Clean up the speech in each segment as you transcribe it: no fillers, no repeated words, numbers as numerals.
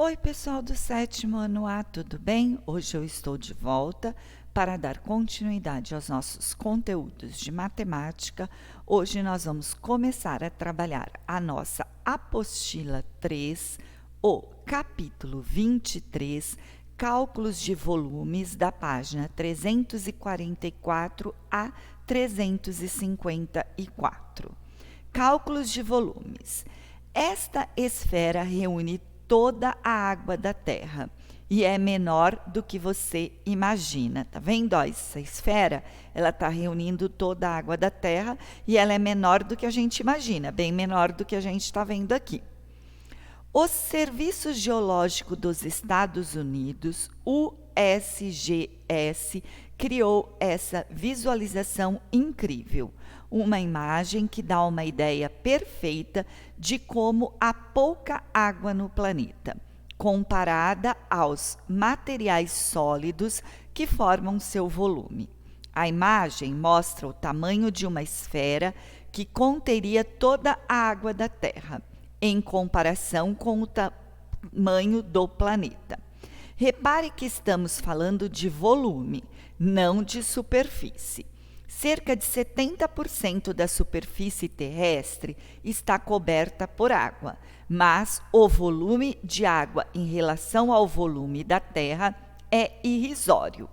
Oi, pessoal do sétimo ano A, tudo bem? Hoje eu estou de volta para dar continuidade aos nossos conteúdos de matemática. Hoje nós vamos começar a trabalhar a nossa apostila 3, o capítulo 23, cálculos de volumes, da página 344 a 354. Cálculos de volumes. Esta esfera reúne toda a água da Terra e é menor do que você imagina. Tá vendo? Ó, essa esfera, ela está reunindo toda a água da Terra e ela é menor do que a gente imagina, bem menor do que a gente está vendo aqui. O Serviço Geológico dos Estados Unidos, USGS, criou essa visualização incrível, uma imagem que dá uma ideia perfeita de como há pouca água no planeta, comparada aos materiais sólidos que formam seu volume. A imagem mostra o tamanho de uma esfera que conteria toda a água da Terra, em comparação com o tamanho do planeta. Repare que estamos falando de volume, não de superfície. Cerca de 70% da superfície terrestre está coberta por água, mas o volume de água em relação ao volume da Terra é irrisório.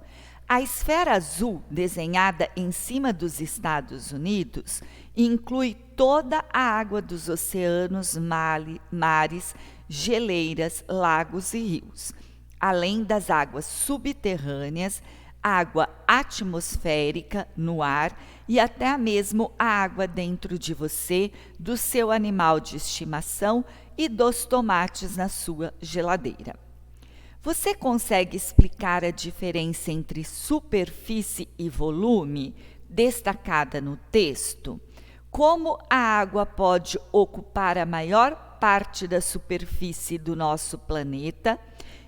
A esfera azul desenhada em cima dos Estados Unidos inclui toda a água dos oceanos, mares, geleiras, lagos e rios, além das águas subterrâneas, água atmosférica no ar e até mesmo a água dentro de você, do seu animal de estimação e dos tomates na sua geladeira. Você consegue explicar a diferença entre superfície e volume, destacada no texto? Como a água pode ocupar a maior parte da superfície do nosso planeta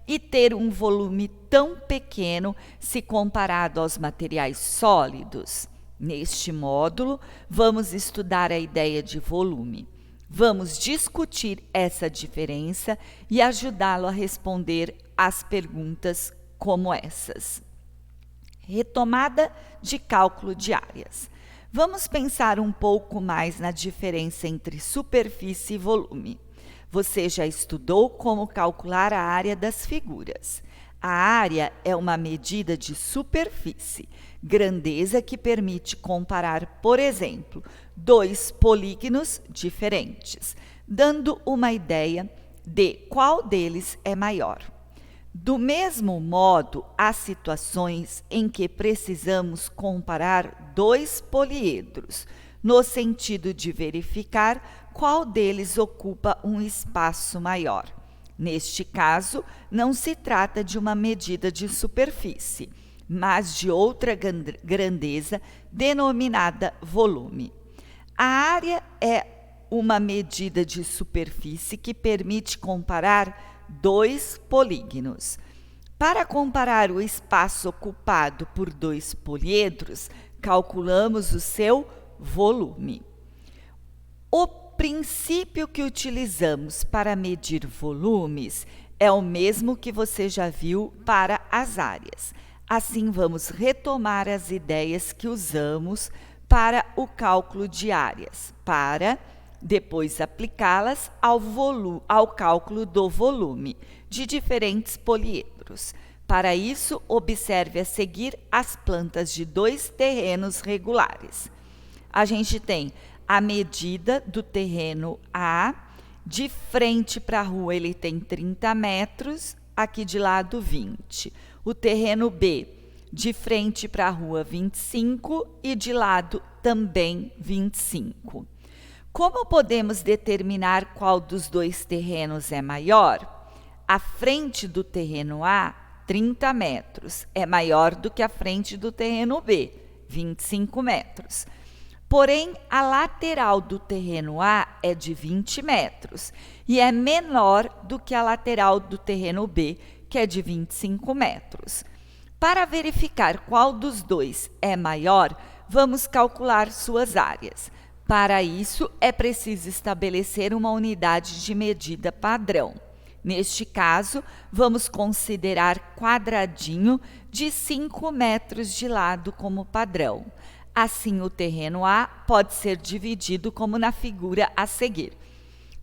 e ter um volume tão pequeno se comparado aos materiais sólidos? Neste módulo, vamos estudar a ideia de volume. Vamos discutir essa diferença e ajudá-lo a responder às perguntas como essas. Retomada de cálculo de áreas. Vamos pensar um pouco mais na diferença entre superfície e volume. Você já estudou como calcular a área das figuras. A área é uma medida de superfície, grandeza que permite comparar, por exemplo, dois polígonos diferentes, dando uma ideia de qual deles é maior. Do mesmo modo, há situações em que precisamos comparar dois poliedros, no sentido de verificar qual deles ocupa um espaço maior. Neste caso, não se trata de uma medida de superfície, mas de outra grandeza denominada volume. A área é uma medida de superfície que permite comparar dois polígonos. Para comparar o espaço ocupado por dois poliedros, calculamos o seu volume. O princípio que utilizamos para medir volumes é o mesmo que você já viu para as áreas. Assim, vamos retomar as ideias que usamos para o cálculo de áreas, para depois aplicá-las ao cálculo do volume de diferentes poliedros. Para isso, observe a seguir as plantas de dois terrenos regulares. A gente tem a medida do terreno A, de frente para a rua ele tem 30 metros, aqui de lado 20. O terreno B, de frente para a rua 25 e de lado também 25. Como podemos determinar qual dos dois terrenos é maior? A frente do terreno A, 30 metros, é maior do que a frente do terreno B, 25 metros. Porém, a lateral do terreno A é de 20 metros e é menor do que a lateral do terreno B, que é de 25 metros. Para verificar qual dos dois é maior, vamos calcular suas áreas. Para isso, é preciso estabelecer uma unidade de medida padrão. Neste caso, vamos considerar quadradinho de 5 metros de lado como padrão. Assim, o terreno A pode ser dividido como na figura a seguir.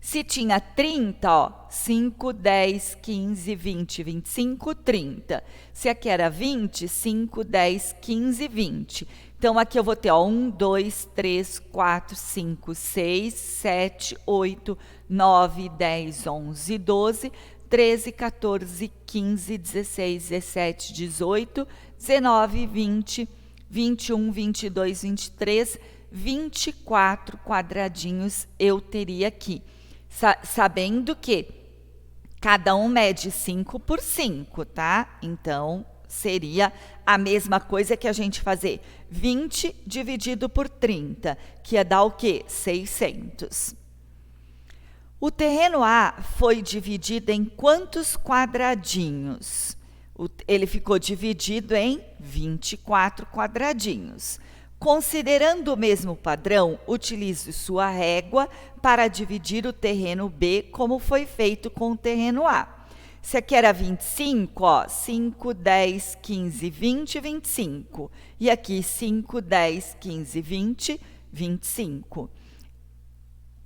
Se tinha 30, ó, 5, 10, 15, 20, 25, 30. Se aqui era 20, 5, 10, 15, 20. Então, aqui eu vou ter 1, 2, 3, 4, 5, 6, 7, 8, 9, 10, 11, 12, 13, 14, 15, 16, 17, 18, 19, 20, 21, 22, 23, 24 quadradinhos eu teria aqui. Sabendo que cada um mede 5 por 5, tá? Então, seria a mesma coisa que a gente fazer 20 dividido por 30, que ia dar o quê? 600. O terreno A foi dividido em quantos quadradinhos? Ele ficou dividido em 24 quadradinhos. Considerando o mesmo padrão, utilize sua régua para dividir o terreno B, como foi feito com o terreno A. Se aqui era 25, ó, 5, 10, 15, 20, 25. E aqui 5, 10, 15, 20, 25.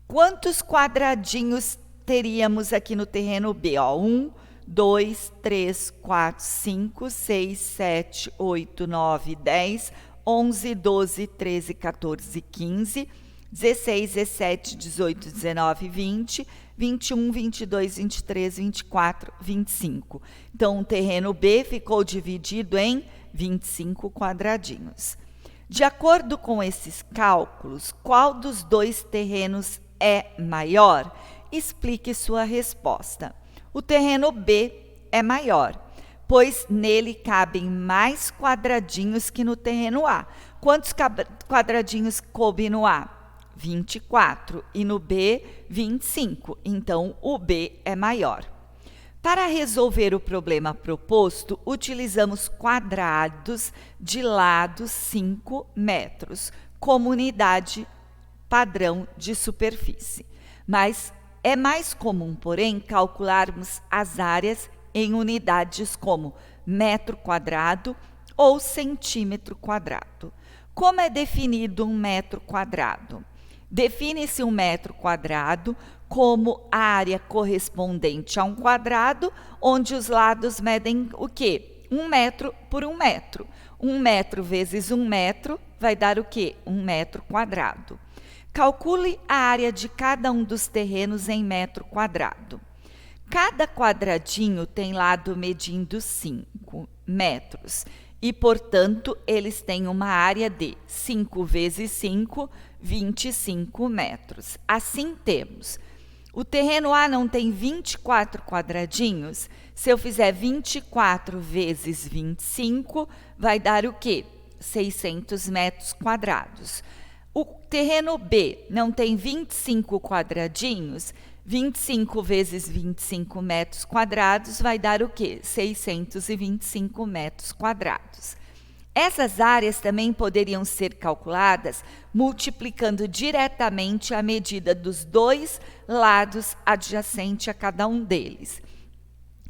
Quantos quadradinhos teríamos aqui no terreno B? Ó, 1, 2, 3, 4, 5, 6, 7, 8, 9, 10, 11, 12, 13, 14, 15, 16, 17, 18, 19, 20, 21, 22, 23, 24, 25. Então, o terreno B ficou dividido em 25 quadradinhos. De acordo com esses cálculos, qual dos dois terrenos é maior? Explique sua resposta. O terreno B é maior, pois nele cabem mais quadradinhos que no terreno A. Quantos quadradinhos coube no A? 24. E no B, 25. Então, o B é maior. Para resolver o problema proposto, utilizamos quadrados de lado 5 metros, como unidade padrão de superfície. Mas é mais comum, porém, calcularmos as áreas em unidades como metro quadrado ou centímetro quadrado. Como é definido um metro quadrado? Define-se um metro quadrado como a área correspondente a um quadrado, onde os lados medem o quê? 1 metro por 1 metro. 1 metro vezes 1 metro vai dar o quê? 1 metro quadrado. Calcule a área de cada um dos terrenos em metro quadrado. Cada quadradinho tem lado medindo 5 metros e, portanto, eles têm uma área de 5 vezes 5, 25 metros. Assim temos. O terreno A não tem 24 quadradinhos? Se eu fizer 24 vezes 25, vai dar o quê? 600 metros quadrados. O terreno B não tem 25 quadradinhos? 25 vezes 25 metros quadrados vai dar o quê? 625 metros quadrados. Essas áreas também poderiam ser calculadas multiplicando diretamente a medida dos dois lados adjacente a cada um deles,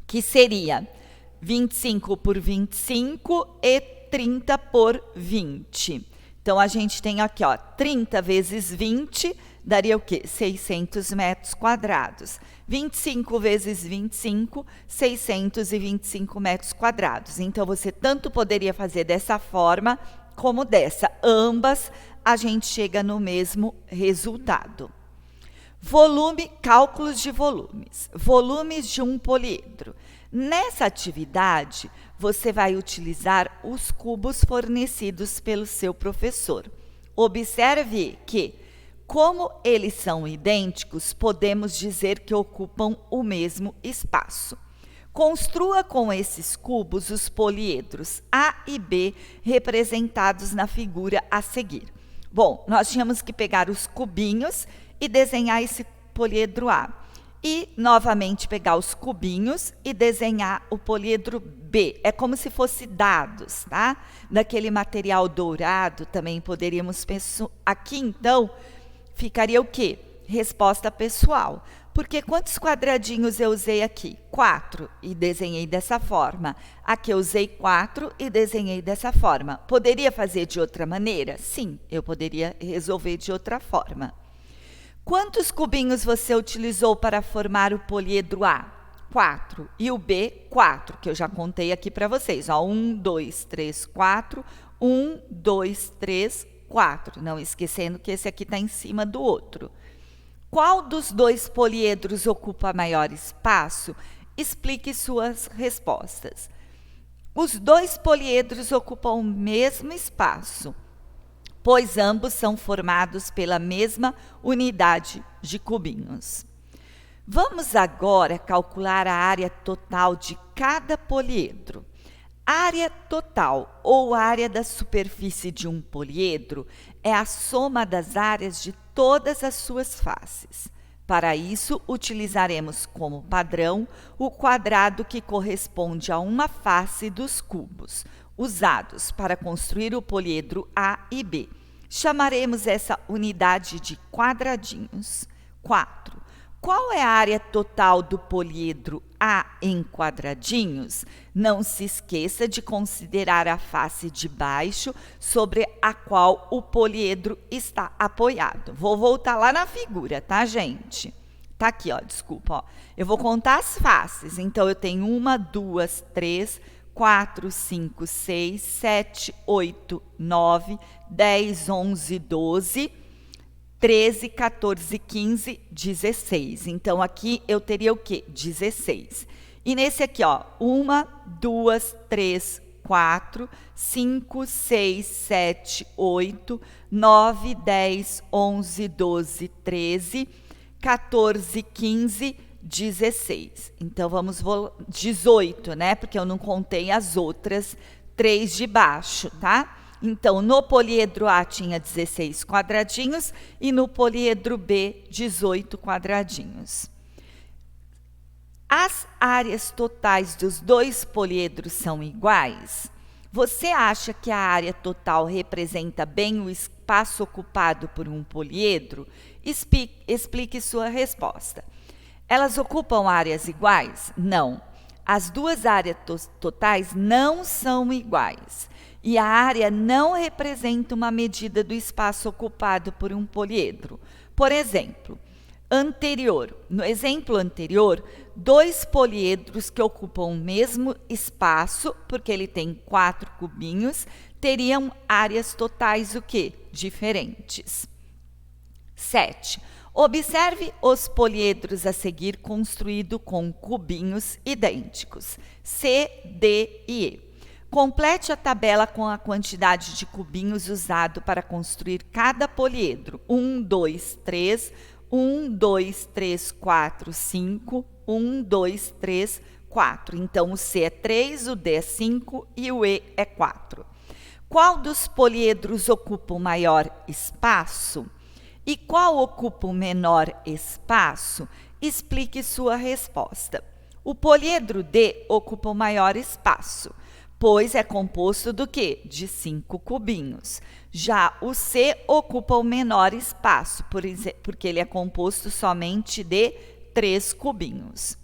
que seria 25 por 25 e 30 por 20. Então, a gente tem aqui, ó, 30 vezes 20 daria o quê? 600 metros quadrados. 25 vezes 25, 625 metros quadrados. Então, você tanto poderia fazer dessa forma como dessa. Ambas, a gente chega no mesmo resultado. Volume, cálculos de volumes. Volumes de um poliedro. Nessa atividade, você vai utilizar os cubos fornecidos pelo seu professor. Observe que, como eles são idênticos, podemos dizer que ocupam o mesmo espaço. Construa com esses cubos os poliedros A e B representados na figura a seguir. Bom, nós tínhamos que pegar os cubinhos e desenhar esse poliedro A. E, novamente, pegar os cubinhos e desenhar o poliedro B. É como se fosse dados, tá? Daquele material dourado, também poderíamos pensar. Aqui, então, ficaria o quê? Resposta pessoal. Porque quantos quadradinhos eu usei aqui? 4 e desenhei dessa forma. Aqui eu usei 4 e desenhei dessa forma. Poderia fazer de outra maneira? Sim, eu poderia resolver de outra forma. Quantos cubinhos você utilizou para formar o poliedro A? 4. E o B, 4, que eu já contei aqui para vocês. 1, 2, 3, 4. 1, 2, 3, 4. Não esquecendo que esse aqui está em cima do outro. Qual dos dois poliedros ocupa maior espaço? Explique suas respostas. Os dois poliedros ocupam o mesmo espaço, pois ambos são formados pela mesma unidade de cubinhos. Vamos agora calcular a área total de cada poliedro. A área total, ou área da superfície de um poliedro, é a soma das áreas de todas as suas faces. Para isso, utilizaremos como padrão o quadrado que corresponde a uma face dos cubos, usados para construir o poliedro A e B. Chamaremos essa unidade de quadradinhos. 4. Qual é a área total do poliedro A em quadradinhos? Não se esqueça de considerar a face de baixo sobre a qual o poliedro está apoiado. Vou voltar lá na figura, tá, gente? Tá aqui, ó, desculpa, ó. Eu vou contar as faces. Então, eu tenho 1, 2, 3, 4, 5, 6, 7, 8, 9, 10, 11, 12... 13, 14, 15, 16. Então, aqui eu teria o quê? 16. E nesse aqui, ó, 1, 2, 3, 4, 5, 6, 7, 8, 9, 10, 11, 12, 13, 14, 15, 16. Então, vamos... 18, né? Porque eu não contei as outras 3 de baixo, tá? Então, no poliedro A tinha 16 quadradinhos e no poliedro B, 18 quadradinhos. As áreas totais dos dois poliedros são iguais? Você acha que a área total representa bem o espaço ocupado por um poliedro? Explique sua resposta. Elas ocupam áreas iguais? Não. As duas áreas totais não são iguais. E a área não representa uma medida do espaço ocupado por um poliedro. Por exemplo, no exemplo anterior, dois poliedros que ocupam o mesmo espaço, porque ele tem 4 cubinhos, teriam áreas totais o quê? Diferentes. 7. Observe os poliedros a seguir construído com cubinhos idênticos, C, D e E. Complete a tabela com a quantidade de cubinhos usado para construir cada poliedro. 1, 2, 3, 1, 2, 3, 4, 5, 1, 2, 3, 4. Então, o C é 3, o D é 5 e o E é 4. Qual dos poliedros ocupa o maior espaço? E qual ocupa o menor espaço? Explique sua resposta. O poliedro D ocupa o maior espaço, pois é composto do quê? De 5 cubinhos. Já o C ocupa o menor espaço, porque ele é composto somente de 3 cubinhos.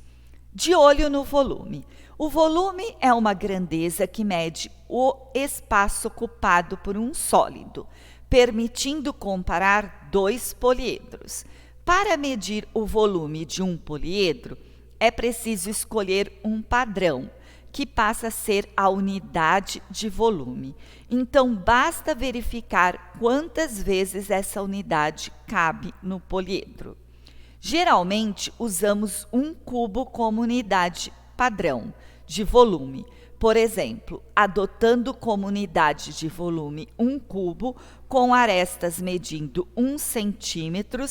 De olho no volume. O volume é uma grandeza que mede o espaço ocupado por um sólido, permitindo comparar dois poliedros. Para medir o volume de um poliedro, é preciso escolher um padrão, que passa a ser a unidade de volume. Então, basta verificar quantas vezes essa unidade cabe no poliedro. Geralmente, usamos um cubo como unidade padrão de volume. Por exemplo, adotando como unidade de volume um cubo com arestas medindo 1 centímetro,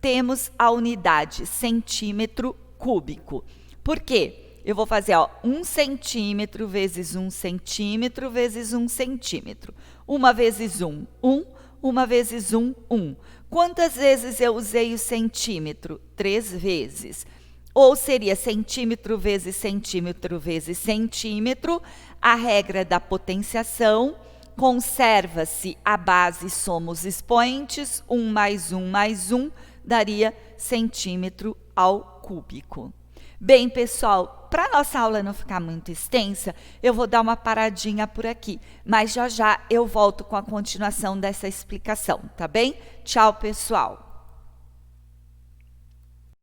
temos a unidade centímetro cúbico. Por quê? Eu vou fazer 1 centímetro vezes 1 centímetro vezes 1 centímetro. 1 vezes 1, 1. 1 vezes 1, 1. Quantas vezes eu usei o centímetro? 3 vezes. Ou seria centímetro vezes centímetro vezes centímetro. A regra da potenciação. Conserva-se a base, soma os expoentes. 1 mais 1 mais 1 daria centímetro ao cúbico. Bem, pessoal, para nossa aula não ficar muito extensa, eu vou dar uma paradinha por aqui, mas já já eu volto com a continuação dessa explicação, tá bem? Tchau, pessoal!